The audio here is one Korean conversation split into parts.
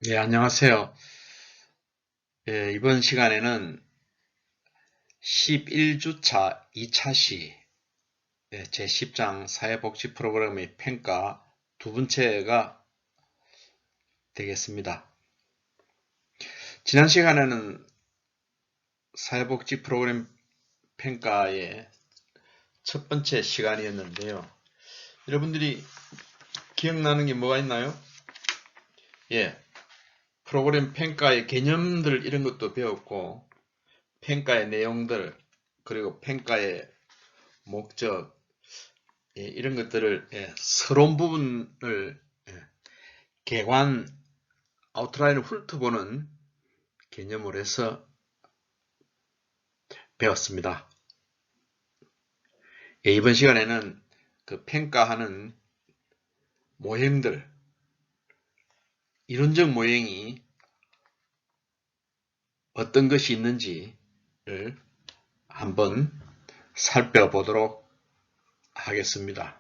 예, 안녕하세요. 예, 이번 시간에는 11주차 2차 시 제10장 사회복지 프로그램의 평가 두 번째가 되겠습니다. 지난 시간에는 사회복지 프로그램 평가의 첫 번째 시간이었는데요. 여러분들이 기억나는 게 뭐가 있나요? 예, 프로그램 평가의 개념들 이런 것도 배웠고, 평가의 내용들, 그리고 평가의 목적, 이런 것들을 서론 부분을 개관 아웃라인을 훑어보는 개념으로 해서 배웠습니다. 이번 시간에는 그 평가하는 모형들, 이론적 모형이 어떤 것이 있는지를 한번 살펴보도록 하겠습니다.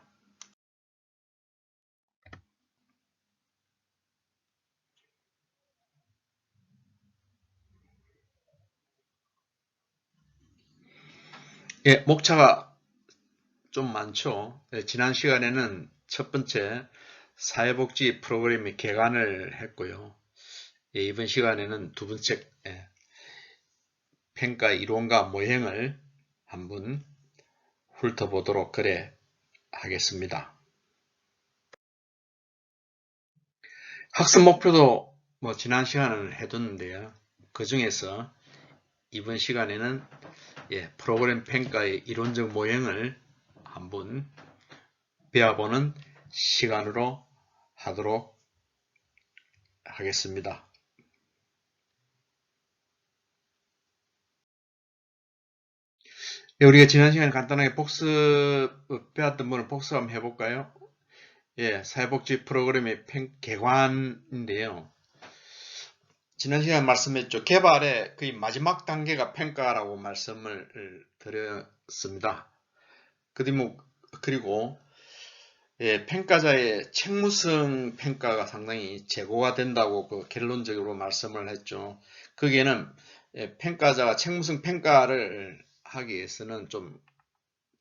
목차가 좀 많죠. 지난 시간에는 첫 번째 사회복지 프로그램의 개관을 했고요. 이번 시간에는 두 번째 평가 이론과 모형을 한번 훑어보도록 그래 하겠습니다. 학습 목표도 지난 시간을 해뒀는데요. 그 중에서 이번 시간에는 프로그램 평가의 이론적 모형을 한번 배워보는 시간으로 하도록 하겠습니다. 우리가 지난 시간에 간단하게 배웠던 분을 복습 한번 해볼까요? 사회복지 프로그램의 개관인데요. 지난 시간에 말씀했죠. 개발의 거의 마지막 단계가 평가라고 말씀을 드렸습니다. 그리고 평가자의 책무성 평가가 상당히 제고가 된다고 결론적으로 말씀을 했죠. 거기에는 평가자가 책무성 평가를 하기 위해서는 좀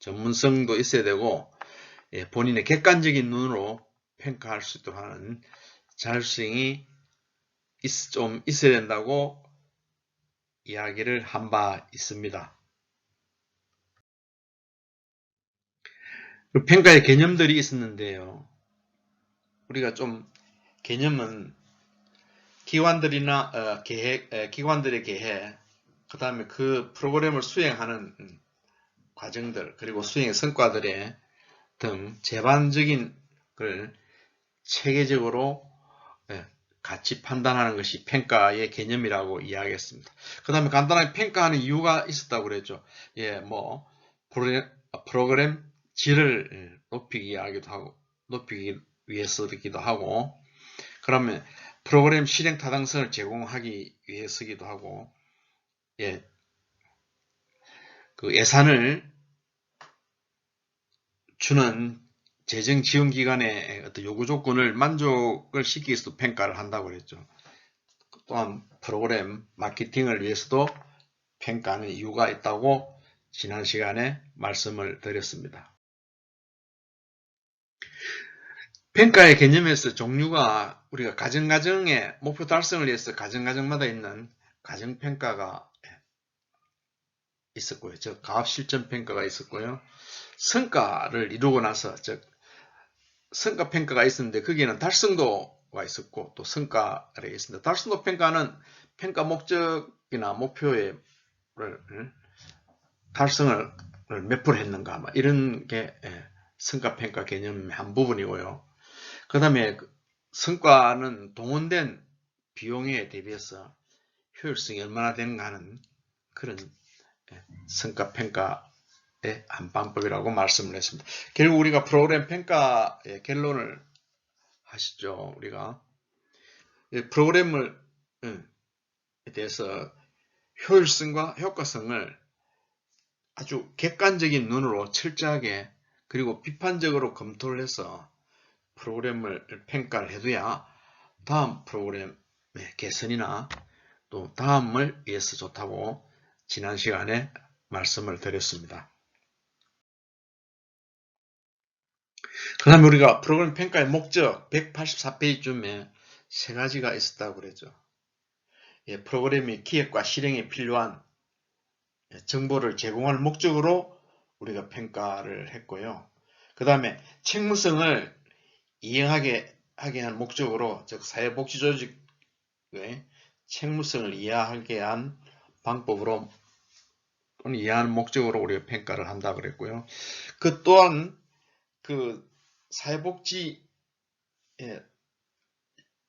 전문성도 있어야 되고 본인의 객관적인 눈으로 평가할 수 있도록 하는 자율성이 좀 있어야 된다고 이야기를 한 바 있습니다. 평가의 개념들이 있었는데요. 우리가 좀 개념은 기관들이나 기관들의 계획, 그 다음에 그 프로그램을 수행하는 과정들, 그리고 수행의 성과들의 등 제반적인 걸 체계적으로 같이 판단하는 것이 평가의 개념이라고 이야기했습니다. 그 다음에 간단하게 평가하는 이유가 있었다고 그랬죠. 프로그램 질을 높이기 위해서기도 하고, 그러면 프로그램 실행 타당성을 제공하기 위해서기도 하고, 그 예산을 주는 재정 지원 기관의 어떤 요구 조건을 만족을 시키기 위해서도 평가를 한다고 그랬죠. 또한 프로그램 마케팅을 위해서도 평가하는 이유가 있다고 지난 시간에 말씀을 드렸습니다. 평가의 개념에서 종류가 우리가 가정가정의 목표 달성을 위해서 가정가정마다 있는 가정평가가 있었고요. 즉 가업실전평가가 있었고요. 성과를 이루고 나서 즉 성과평가가 있었는데 거기에는 달성도가 있었고 또 성과가 있습니다. 달성도 평가는 평가 목적이나 목표의 달성을 몇 프로 했는가 이런 게 성과평가 개념의 한 부분이고요. 그 다음에 성과는 동원된 비용에 대비해서 효율성이 얼마나 되는가 하는 그런 성과평가의 한 방법이라고 말씀을 했습니다. 결국 우리가 프로그램 평가의 결론을 하시죠. 우리가 프로그램을 대해서 효율성과 효과성을 아주 객관적인 눈으로 철저하게 그리고 비판적으로 검토를 해서 프로그램을 평가를 해둬야 다음 프로그램 개선이나 또 다음을 위해서 좋다고 지난 시간에 말씀을 드렸습니다. 그 다음에 우리가 프로그램 평가의 목적 184페이지쯤에 세 가지가 있었다고 그랬죠. 프로그램의 기획과 실행에 필요한 정보를 제공할 목적으로 우리가 평가를 했고요. 그 다음에 책무성을 이행하게 한 목적으로, 즉 사회복지조직의 책무성을 이해하게 한 방법으로 또는 이해하는 목적으로 우리가 평가를 한다 그랬고요. 그 또한 그 사회복지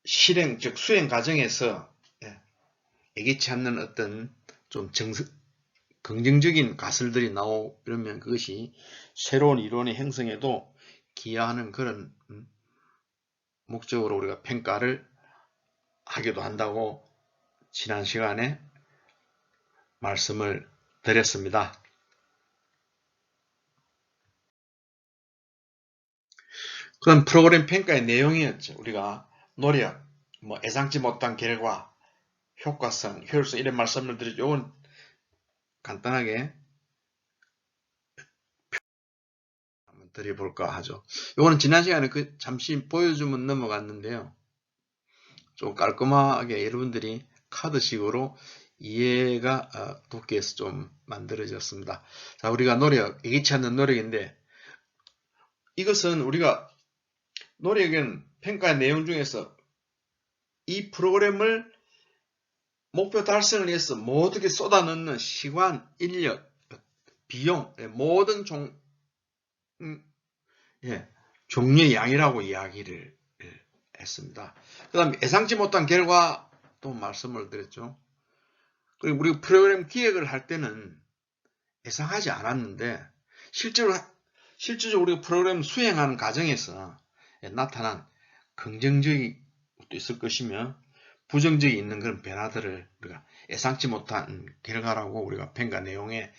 실행, 즉 수행 과정에서 예기치 않는 어떤 좀 긍정적인 가설들이 나오려면 그것이 새로운 이론의 형성에도 기여하는 그런 목적으로 우리가 평가를 하기도 한다고 지난 시간에 말씀을 드렸습니다. 그럼 프로그램 평가의 내용이었죠. 우리가 노력, 예상치 못한 결과, 효과성, 효율성 이런 말씀을 드리죠. 이건 간단하게 한번 드려볼까 하죠. 이거는 지난 시간에 잠시 보여주면 넘어갔는데요. 좀 깔끔하게 여러분들이 카드식으로 이해가 돕기 위해서 좀 만들어졌습니다. 자, 우리가 노력, 예기치 않는 노력인데 이것은 우리가 노력은 평가의 내용 중에서 이 프로그램을 목표 달성을 위해서 모두게 쏟아넣는 시간, 인력, 비용, 모든 종류의 양이라고 이야기를 했습니다. 그 다음에 예상치 못한 결과도 말씀을 드렸죠. 그리고 우리 프로그램 기획을 할 때는 예상하지 않았는데 실제로 우리가 프로그램 수행하는 과정에서 나타난 긍정적인 것도 있을 것이며 부정적이 있는 그런 변화들을 우리가 예상치 못한 결과라고 우리가 평가 내용에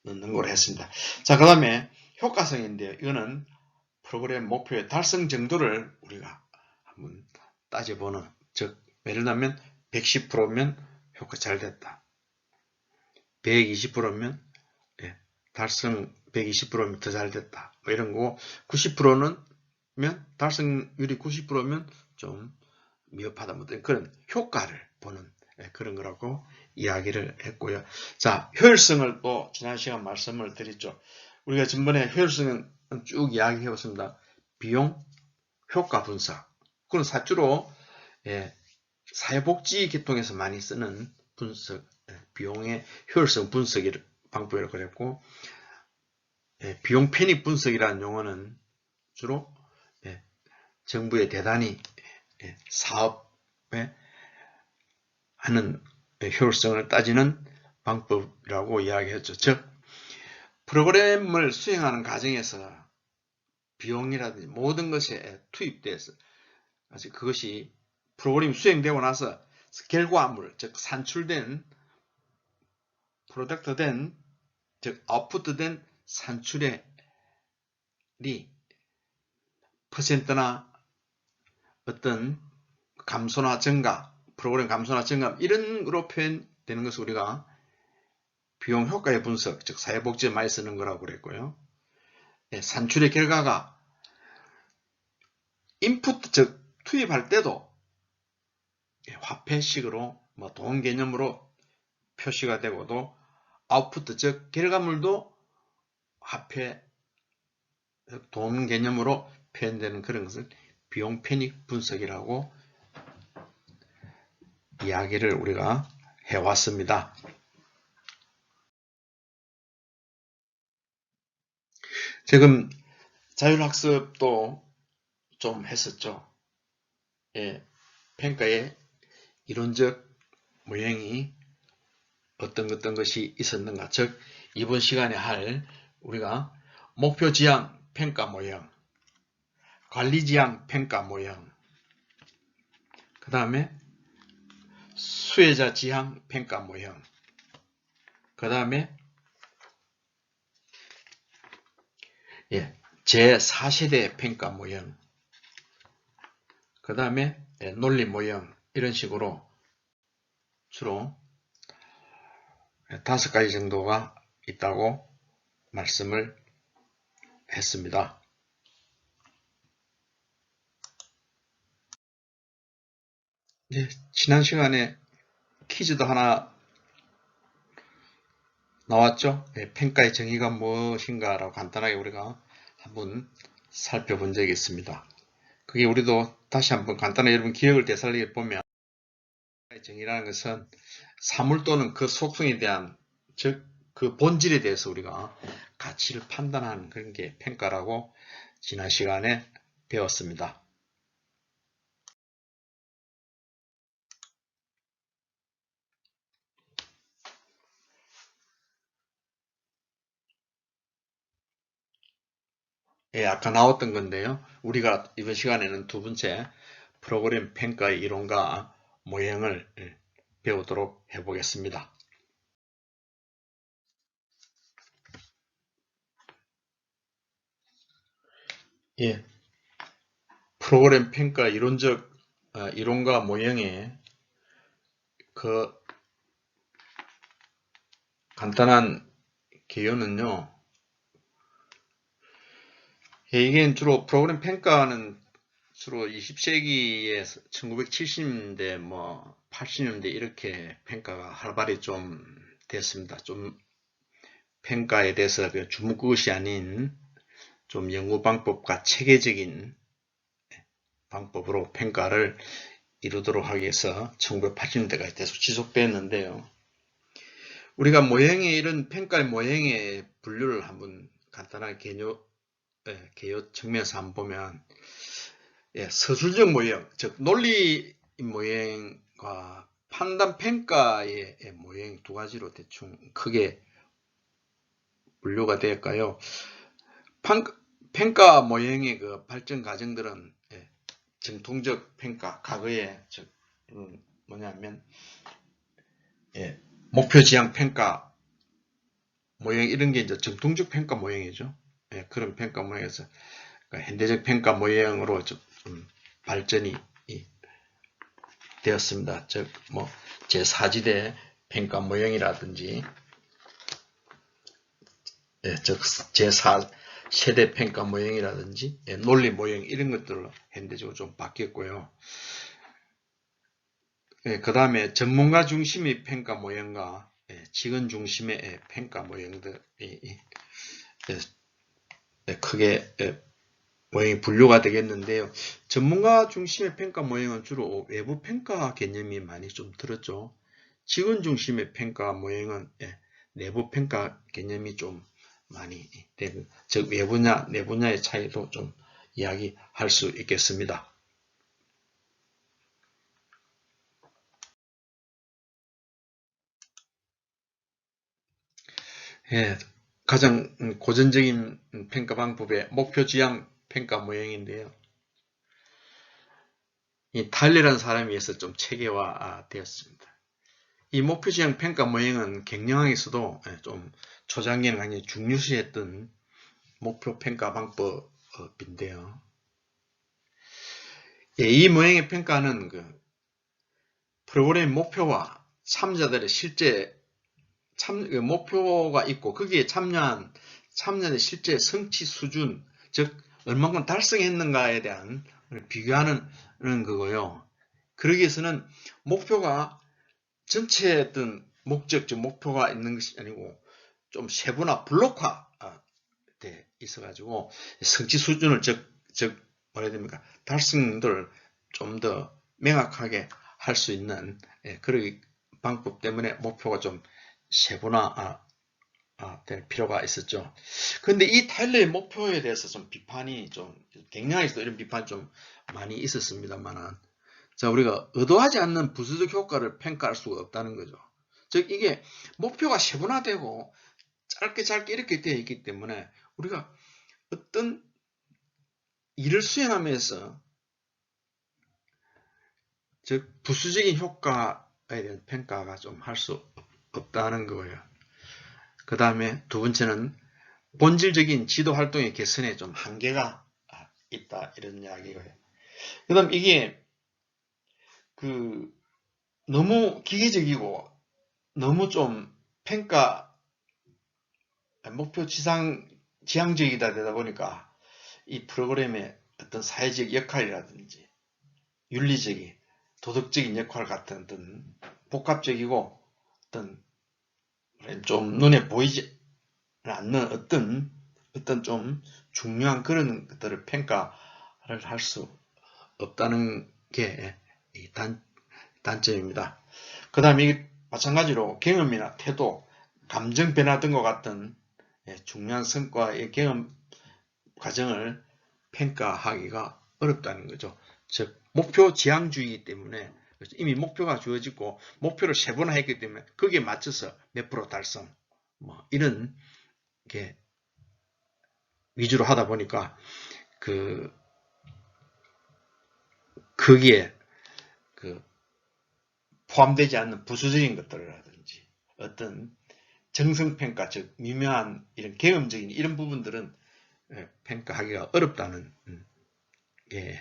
넣는 걸 했습니다. 자, 그 다음에 효과성인데요. 이거는 프로그램 목표의 달성 정도를 우리가 한번 따져보는, 즉 예를 들면 110%면 효과 잘 됐다. 120%면 달성 120%면 더 잘 됐다. 이런 거고 90%는 달성률이 90%면 좀 미흡하다. 그런 효과를 보는 그런 거라고 이야기를 했고요. 자, 효율성을 또 지난 시간 말씀을 드렸죠. 우리가 전번에 효율성은 쭉 이야기해 왔습니다. 비용, 효과 분석. 그건 사주로 사회복지 계통에서 많이 쓰는 분석, 비용의 효율성 분석 방법이라고 그랬고, 비용 편익 분석이라는 용어는 주로 정부의 대단히 사업에 하는 효율성을 따지는 방법이라고 이야기했죠. 즉 프로그램을 수행하는 과정에서 비용이라든지 모든 것에 투입돼서 그것이 프로그램이 수행되고 나서 결과물, 즉 산출된 프로덕트된, 즉 아웃풋된 산출의 퍼센트나 어떤 감소나 증가, 프로그램 감소나 증가 이런 거로 표현되는 것을 우리가 비용 효과의 분석, 즉 사회복지에 많이 쓰는 거라고 그랬고요. 산출의 결과가 인풋, 즉 투입할 때도 화폐식으로 돈 개념으로 표시가 되고도 아웃풋, 즉 결과물도 화폐, 돈 개념으로 표현되는 그런 것을 비용 편익 분석이라고 이야기를 우리가 해왔습니다. 지금 자율학습도 좀 했었죠. 평가의 이론적 모형이 어떤 것이 있었는가. 즉 이번 시간에 할 우리가 목표 지향 평가 모형, 관리 지향 평가 모형, 그 다음에 수혜자 지향 평가 모형, 그 다음에 제4세대 평가 모형, 그 다음에 논리 모형 이런 식으로 주로 5가지 정도가 있다고 말씀을 했습니다. 지난 시간에 퀴즈도 하나 나왔죠? 평가의 정의가 무엇인가 라고 간단하게 우리가 한번 살펴본 적이 있습니다. 그게 우리도 다시 한번 간단하게 여러분 기억을 되살리게 보면 평가의 정의라는 것은 사물 또는 그 속성에 대한 즉 그 본질에 대해서 우리가 가치를 판단하는 그런 게 평가라고 지난 시간에 배웠습니다. 아까 나왔던 건데요. 우리가 이번 시간에는 두 번째 프로그램 평가의 이론과 모형을 배우도록 해보겠습니다. 프로그램 평가 이론과 모형의 그 간단한 개요는요. 이게 주로 프로그램 평가는 주로 20세기에 1970년대 80년대 이렇게 평가가 활발히 좀 됐습니다. 좀 평가에 대해서 주목것이 아닌 좀 연구 방법과 체계적인 방법으로 평가를 이루도록 하기 위해서 1980년대까지 계속 지속됐는데요. 우리가 모형의 이런 평가의 모형의 분류를 한번 간단하게 개요 측면에서 한번 보면 서술적 모형, 즉 논리 모형과 판단 평가의 모형 두 가지로 대충 크게 분류가 될까요? 평가 모형의 그 발전 과정들은 정통적 평가, 과거에 뭐냐면 목표 지향 평가 모형 이런 게 이제 정통적 평가 모형이죠. 그런 평가 모형에서 그러니까 현대적 평가 모형으로 좀 발전이 되었습니다. 즉 제4지대 평가 모형이라든지 즉 제4세대 평가 모형이라든지 논리 모형 이런 것들로 현대적으로 좀 바뀌었고요. 그 다음에 전문가 중심의 평가 모형과 직원 중심의 평가 모형들이 크게 모형이 분류가 되겠는데요. 전문가 중심의 평가 모형은 주로 외부 평가 개념이 많이 좀 들었죠. 직원 중심의 평가 모형은 내부 평가 개념이 좀 많이 되고, 즉 외부냐 내부냐의 차이도 좀 이야기할 수 있겠습니다. 가장 고전적인 평가 방법의 목표 지향 평가 모형인데요. 이 탈리라는 사람에 의해서 좀 체계화되었습니다. 이 목표 지향 평가 모형은 경영학에서도 좀 초장기에는 굉장히 중요시했던 목표 평가 방법인데요. 이 모형의 평가는 프로그램 목표와 참여자들의 실제 목표가 있고 거기에 참여자의 실제 성취 수준, 즉 얼만큼 달성했는가에 대한 비교하는 거고요. 그러기 위해서는 목표가 전체 어떤 목적, 목표가 있는 것이 아니고 좀 세분화, 블록화 돼 있어가지고 성취 수준을 뭐라 해야 됩니까? 달성도를 좀 더 명확하게 할 수 있는 그런 방법 때문에 목표가 좀 세분화 될 필요가 있었죠. 그런데 이 타일러의 목표에 대해서 좀 비판이 경향에서도 이런 비판이 좀 많이 있었습니다만, 자, 우리가 의도하지 않는 부수적 효과를 평가할 수가 없다는 거죠. 즉, 이게 목표가 세분화되고 짧게 이렇게 되어 있기 때문에 우리가 어떤 일을 수행하면서 즉 부수적인 효과에 대한 평가가 좀 할 수 없다는 거예요. 그 다음에 두 번째는 본질적인 지도 활동의 개선에 좀 한계가 있다 이런 이야기고요. 그 다음 이게 그 너무 기계적이고 너무 좀 평가 목표 지향적이다 되다 보니까 이 프로그램의 어떤 사회적 역할이라든지 윤리적인 도덕적인 역할 같은 어떤 복합적이고 어떤 좀 눈에 보이지 않는 어떤 좀 중요한 그런 것들을 평가를 할 수 없다는 게 이 단점입니다. 그 다음에 마찬가지로 경험이나 태도, 감정 변화 등과 같은 중요한 성과의 경험 과정을 평가하기가 어렵다는 거죠. 즉 목표 지향주의이기 때문에 이미 목표가 주어지고 목표를 세분화했기 때문에 거기에 맞춰서 몇 프로 달성 뭐 이런 게 위주로 하다 보니까 거기에 포함되지 않는 부수적인 것들이라든지 어떤 정성평가, 즉 미묘한 이런 경험적인 이런 부분들은 평가하기가 어렵다는 게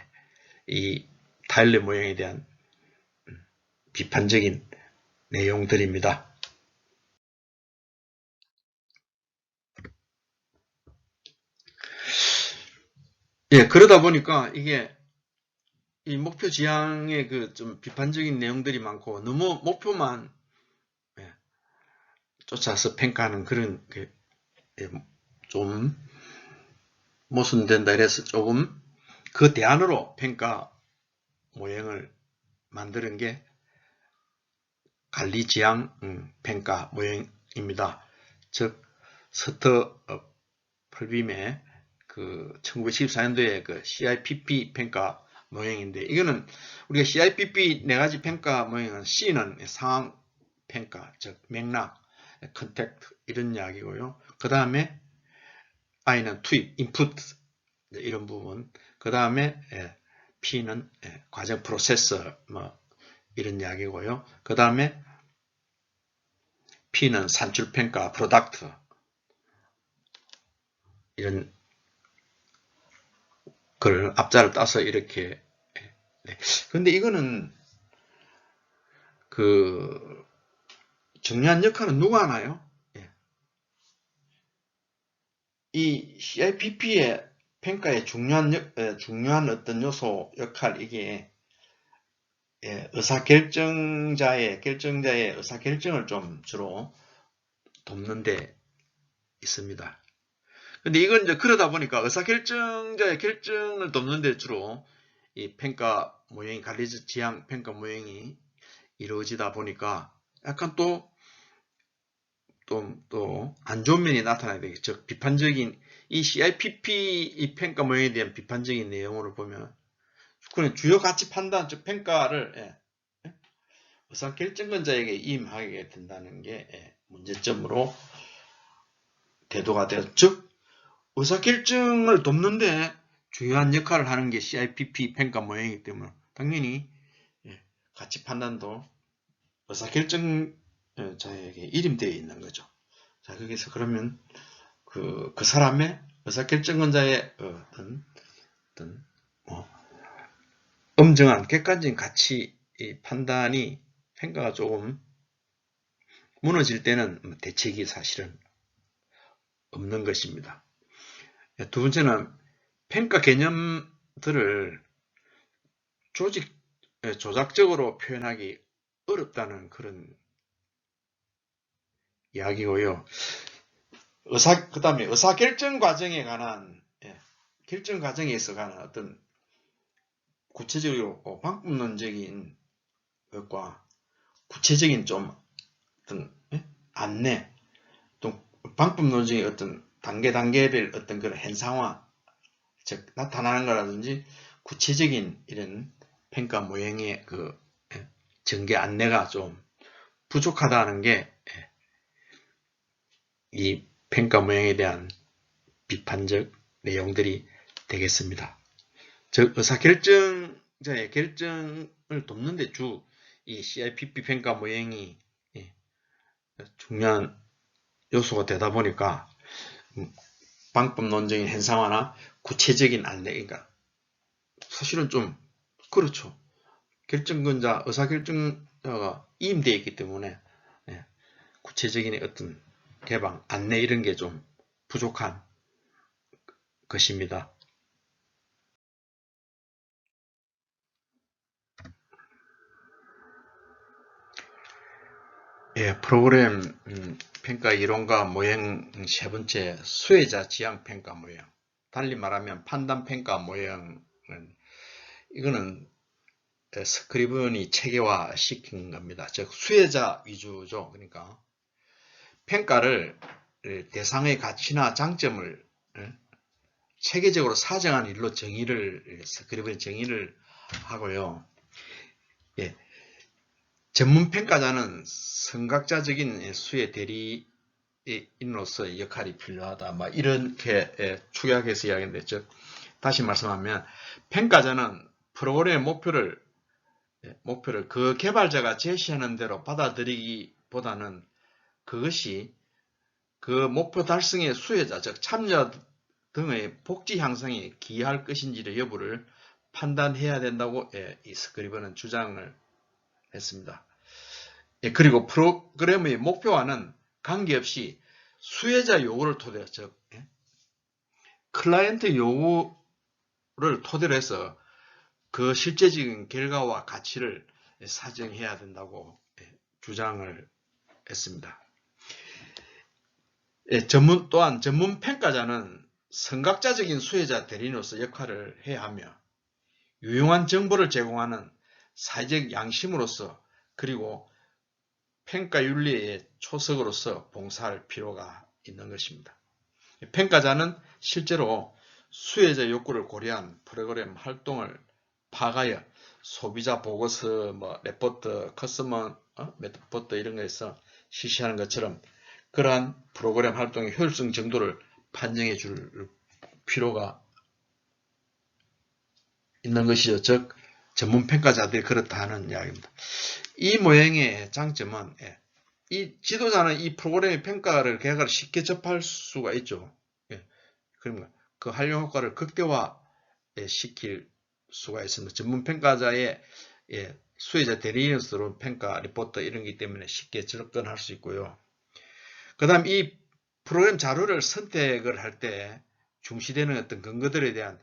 이 타일러 모형에 대한 비판적인 내용들입니다. 예, 그러다 보니까 이게 이 목표 지향의 그 좀 비판적인 내용들이 많고 너무 목표만 쫓아서 평가하는 그런 좀 모순된다 이래서 조금 그 대안으로 평가 모형을 만드는 게 관리지향 평가 모형입니다. 즉 서터 펄빔의 그 1914년도에 그 CIPP 평가 모형인데 이거는 우리가 CIPP 네 가지 평가 모형은 C는 상황 평가, 즉 맥락, 컨택트 이런 이야기고요. 그 다음에 I는 투입, 인풋 이런 부분. 그 다음에 P는 과정 프로세서 뭐 이런 이야기고요. 그 다음에 P는 산출평가, 프로덕트 이런 걸 앞자를 따서 이렇게 근데 이거는 그 중요한 역할은 누가 하나요? 이 CIPP의 평가의 중요한 어떤 요소 역할 이게 결정자의 의사결정을 좀 주로 돕는 데 있습니다. 근데 이건 이제 그러다 보니까 의사결정자의 결정을 돕는 데 주로 이 평가 모형이 관리적 지향 평가 모형이 이루어지다 보니까 약간 또 안 좋은 면이 나타나야 되겠죠. 비판적인 이 CIPP 이 평가 모형에 대한 비판적인 내용으로 보면 그는 주요 가치 판단 즉 평가를 의사결정권자에게 임하게 된다는 게 문제점으로 대두가 되었죠. 즉 의사결정을 돕는데 중요한 역할을 하는 게 CIPP 평가 모형이기 때문에 당연히 가치 판단도 의사결정자에게 이름되어 있는 거죠. 자, 거기서 그러면 그 사람의 의사결정권자의 어떤 엄정한 객관적인 가치 판단이 평가가 조금 무너질 때는 대책이 사실은 없는 것입니다. 두 번째는 평가 개념들을 조작적으로 표현하기 어렵다는 그런 이야기고요. 그 다음에 의사결정 과정에 관한 결정 과정에 있어 관한 어떤 구체적이고 방법론적인 것과 구체적인 좀 어떤 안내 또 방법론적인 어떤 단계별 어떤 그런 현상화 즉 나타나는 거라든지 구체적인 이런 평가 모형의 그 전개 안내가 좀 부족하다는 게 이 평가 모형에 대한 비판적 내용들이 되겠습니다. 즉 의사결정자의 결정을 돕는 데 이 CIPP 평가 모형이 중요한 요소가 되다 보니까 방법론적인 현상화나 구체적인 안내, 그러니까 사실은 좀 그렇죠. 결정권자, 의사결정자가 이임되어 있기 때문에 구체적인 어떤 개방, 안내 이런 게 좀 부족한 것입니다. 프로그램 평가 이론과 모형 세 번째, 수혜자 지향 평가 모형. 달리 말하면 판단 평가 모형은 이거는 스크리븐이 체계화 시킨 겁니다. 즉 수혜자 위주죠. 그러니까 평가를 대상의 가치나 장점을 체계적으로 사정한 일로 스크리븐이 정의를 하고요. 전문 평가자는 선각자적인 수혜 대리인으로서의 역할이 필요하다. 이렇게 축약해서 이야기했는데, 즉 다시 말씀하면 평가자는 프로그램의 목표를 그 개발자가 제시하는 대로 받아들이기보다는 그것이 그 목표 달성의 수혜자, 즉 참여 등의 복지 향상에 기여할 것인지의 여부를 판단해야 된다고 이 스크리븐은 주장을 했습니다. 그리고 프로그램의 목표와는 관계없이 수혜자 요구를 토대로, 즉 클라이언트 요구를 토대로 해서 그 실제적인 결과와 가치를 사정해야 된다고 주장을 했습니다. 또한 전문 평가자는 선각자적인 수혜자 대리인으로서 역할을 해야 하며 유용한 정보를 제공하는 사회적 양심으로서 그리고 평가윤리의 초석으로서 봉사할 필요가 있는 것입니다. 평가자는 실제로 수혜자 욕구를 고려한 프로그램 활동을 파악하여 소비자 보고서, 레포트, 커스터머 레포트 이런 거에서 실시하는 것처럼 그러한 프로그램 활동의 효율성 정도를 판정해 줄 필요가 있는 것이죠. 즉 전문 평가자들이 그렇다는 이야기입니다. 이 모형의 장점은 이 지도자는 이 프로그램의 평가를 계획을 쉽게 접할 수가 있죠. 그러면 그 활용 효과를 극대화 시킬 수가 있습니다. 전문 평가자의 수혜자 대리인으로서 평가 리포트 이런 게 때문에 쉽게 접근할 수 있고요. 그 다음 이 프로그램 자료를 선택을 할 때 중시되는 어떤 근거들에 대한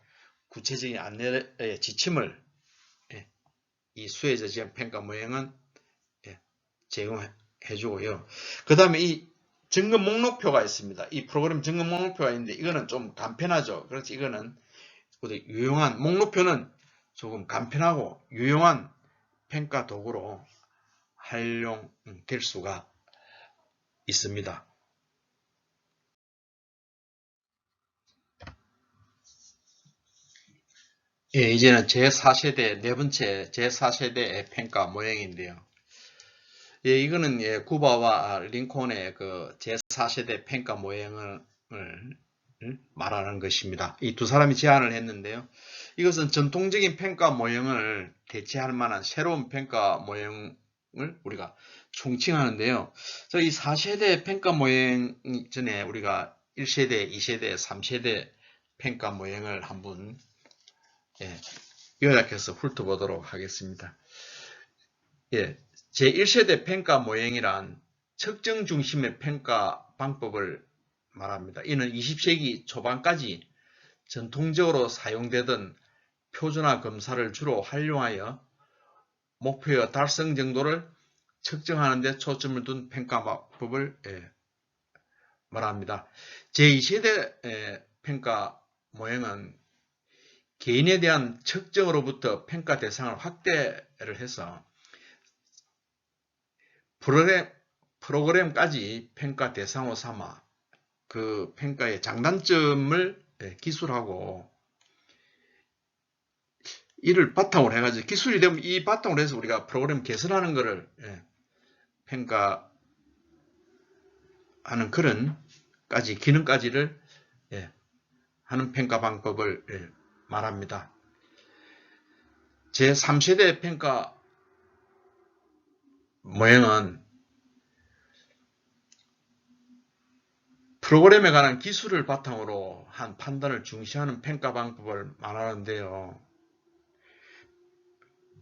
구체적인 안내의 지침을 이 수혜자 지향 평가 모형은 제공해 주고요. 그 다음에 이 점검 목록표가 있습니다. 이 프로그램 점검 목록표가 있는데 이거는 좀 간편하죠. 그렇지 이거는 유용한 목록표는 조금 간편하고 유용한 평가 도구로 활용될 수가 있습니다. 이제는 제4세대 네 번째 제4세대의 평가 모형인데요. 이거는 구바와 링콘의 그 제4세대 평가 모형을 말하는 것입니다. 이 두 사람이 제안을 했는데요. 이것은 전통적인 평가 모형을 대체할 만한 새로운 평가 모형을 우리가 총칭하는데요. 이 4세대 평가 모형 전에 우리가 1세대, 2세대, 3세대 평가 모형을 한번 요약해서 훑어보도록 하겠습니다. 제1세대 평가 모형이란 측정 중심의 평가 방법을 말합니다. 이는 20세기 초반까지 전통적으로 사용되던 표준화 검사를 주로 활용하여 목표의 달성 정도를 측정하는 데 초점을 둔 평가 방법을 말합니다. 제2세대 평가 모형은 개인에 대한 측정으로부터 평가 대상을 확대를 해서 프로그램까지 평가 대상으로 삼아 그 평가의 장단점을 기술하고 이를 바탕으로 해가지고 기술이 되면 이 바탕으로 해서 우리가 프로그램 개선하는 것을 평가하는 그런 기능까지를 하는 평가 방법을 말합니다. 제3세대 평가 모형은 프로그램에 관한 기술을 바탕으로 한 판단을 중시하는 평가 방법을 말하는데요.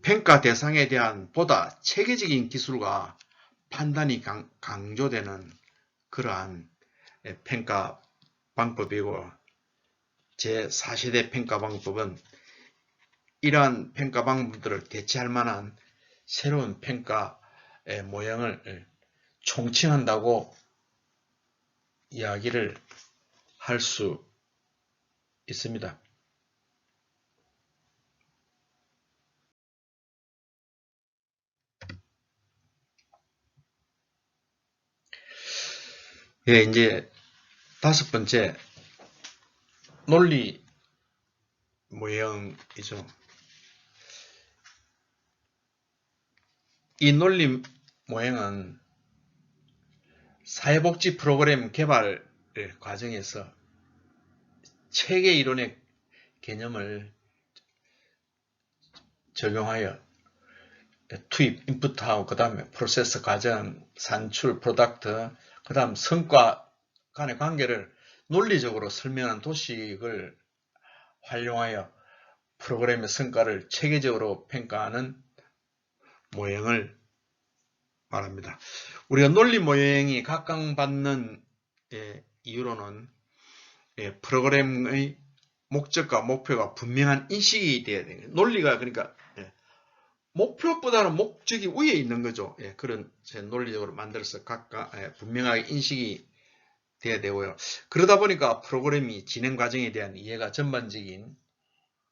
평가 대상에 대한 보다 체계적인 기술과 판단이 강조되는 그러한 평가 방법이고, 제4세대 평가 방법은 이러한 평가 방법들을 대체할 만한 새로운 평가의 모형을 총칭한다고 이야기를 할 수 있습니다. 예, 이제 5번째 논리 모형이죠. 이 논리 모형은 사회복지 프로그램 개발 과정에서 체계 이론의 개념을 적용하여 투입, 인풋하고 그 다음에 프로세스 과정, 산출, 프로덕트, 그 다음 성과 간의 관계를 논리적으로 설명한 도식을 활용하여 프로그램의 성과를 체계적으로 평가하는 모형을 말합니다. 우리가 논리 모형이 각광받는 이유로는 프로그램의 목적과 목표가 분명한 인식이 되어야 돼요. 논리가 그러니까 목표보다는 목적이 위에 있는 거죠. 그런 논리적으로 만들어서 각각 분명하게 인식이 돼야 되고요. 그러다 보니까 프로그램이 진행 과정에 대한 이해가 전반적인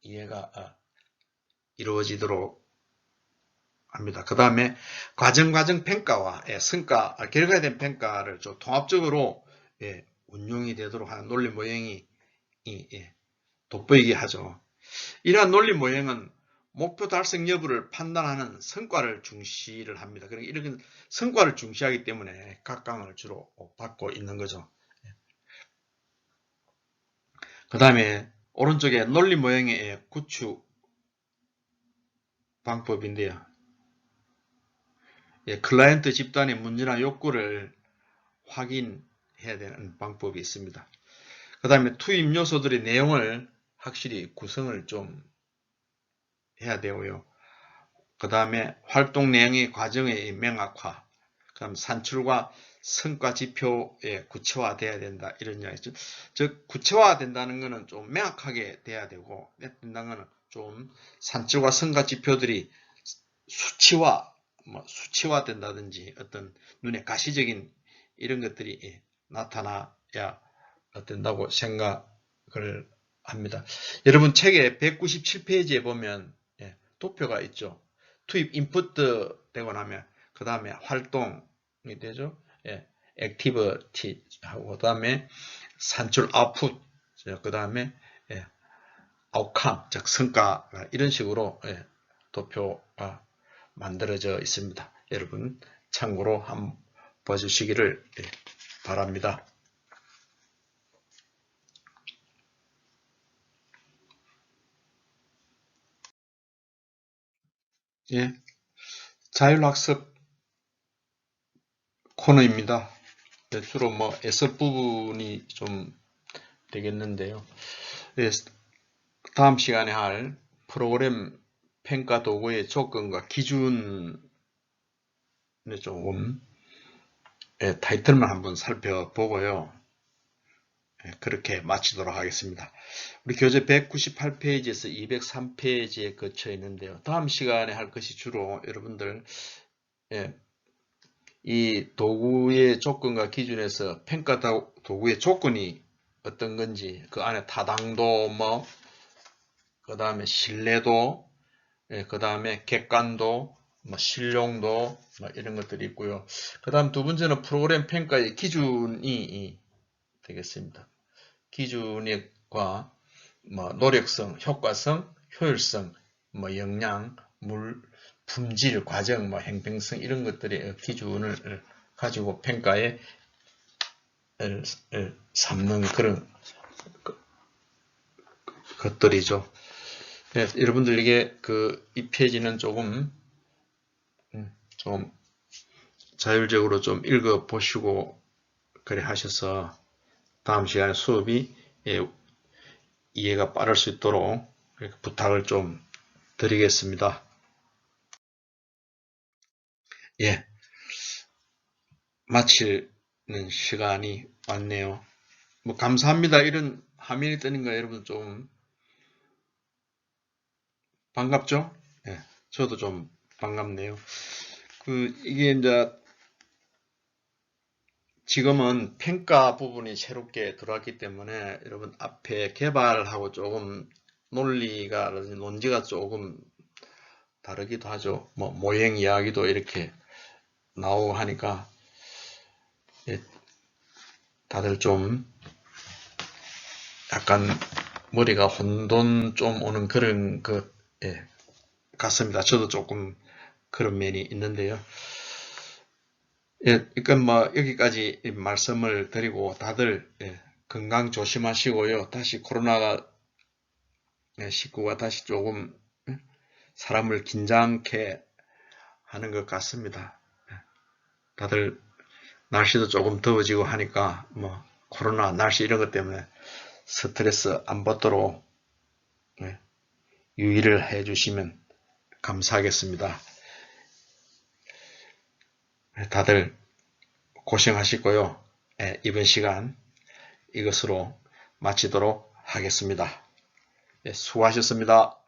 이해가 이루어지도록 합니다. 그 다음에 과정 평가와 성과, 결과에 대한 평가를 좀 통합적으로 운용이 되도록 하는 논리 모형이 돋보이게 하죠. 이러한 논리 모형은 목표 달성 여부를 판단하는 성과를 중시를 합니다. 그러니까 이렇게 성과를 중시하기 때문에 각광을 주로 받고 있는 거죠. 그 다음에 오른쪽에 논리 모형의 구축 방법인데요. 클라이언트 집단의 문제나 욕구를 확인해야 되는 방법이 있습니다. 그 다음에 투입 요소들의 내용을 확실히 구성을 좀 해야 되고요. 그 다음에 활동 내용의 과정의 명확화, 그 다음 산출과 성과 지표의 구체화돼야 된다, 이런 이야기죠. 즉 구체화된다는 것은 좀 명확하게 돼야 되고, 된다는 것은 좀 산출과 성과 지표들이 수치화된다든지 어떤 눈에 가시적인 이런 것들이 나타나야 된다고 생각을 합니다. 여러분 책의 197페이지에 보면 도표가 있죠. 투입 인풋 되고 나면 그 다음에 활동이 되죠. 액티비티 하고 그 다음에 산출 아웃풋, 그 다음에 아웃컴, 즉 성과가 이런 식으로 도표가 만들어져 있습니다. 여러분 참고로 한번 봐주시기를 바랍니다. 자율학습 코너입니다. 주로 해설 부분이 좀 되겠는데요. 다음 시간에 할 프로그램 평가 도구의 조건과 기준을 조금 타이틀만 한번 살펴보고요. 그렇게 마치도록 하겠습니다. 우리 교재 198페이지에서 203페이지에 거쳐 있는데요. 다음 시간에 할 것이 주로 여러분들 이 도구의 조건과 기준에서 평가 도구의 조건이 어떤 건지, 그 안에 타당도, 그 다음에 신뢰도, 그 다음에 객관도, 신용도, 이런 것들이 있고요. 그 다음 두 번째는 프로그램 평가의 기준이 되겠습니다. 기준과 노력성, 효과성, 효율성, 역량, 품질, 과정, 행평성 이런 것들의 기준을 가지고 평가에 삼는 그런 것들이죠. 여러분들 이게 이 페이지는 조금 좀 자율적으로 좀 읽어 보시고 그래 하셔서 다음 시간에 수업이 이해가 빠를 수 있도록 부탁을 좀 드리겠습니다. 예, 마치는 시간이 왔네요. 뭐 감사합니다. 이런 화면이 뜨는 거 여러분 좀 반갑죠? 예, 저도 좀 반갑네요. 이게 이제 지금은 평가 부분이 새롭게 들어왔기 때문에 여러분 앞에 개발하고 조금 논리가 논지가 조금 다르기도 하죠. 뭐 모형 이야기도 이렇게 나오고 하니까 예, 다들 좀 약간 머리가 혼돈 좀 오는 그런 것 같습니다. 저도 조금 그런 면이 있는데요. 예, 그러니까 뭐 여기까지 말씀을 드리고 다들 건강 조심하시고요. 다시 코로나가 19가 다시 조금 사람을 긴장케 하는 것 같습니다. 다들 날씨도 조금 더워지고 하니까 뭐 코로나 날씨 이런 것 때문에 스트레스 안 받도록 유의를 해주시면 감사하겠습니다. 다들 고생하시고요. 이번 시간 이것으로 마치도록 하겠습니다. 수고하셨습니다.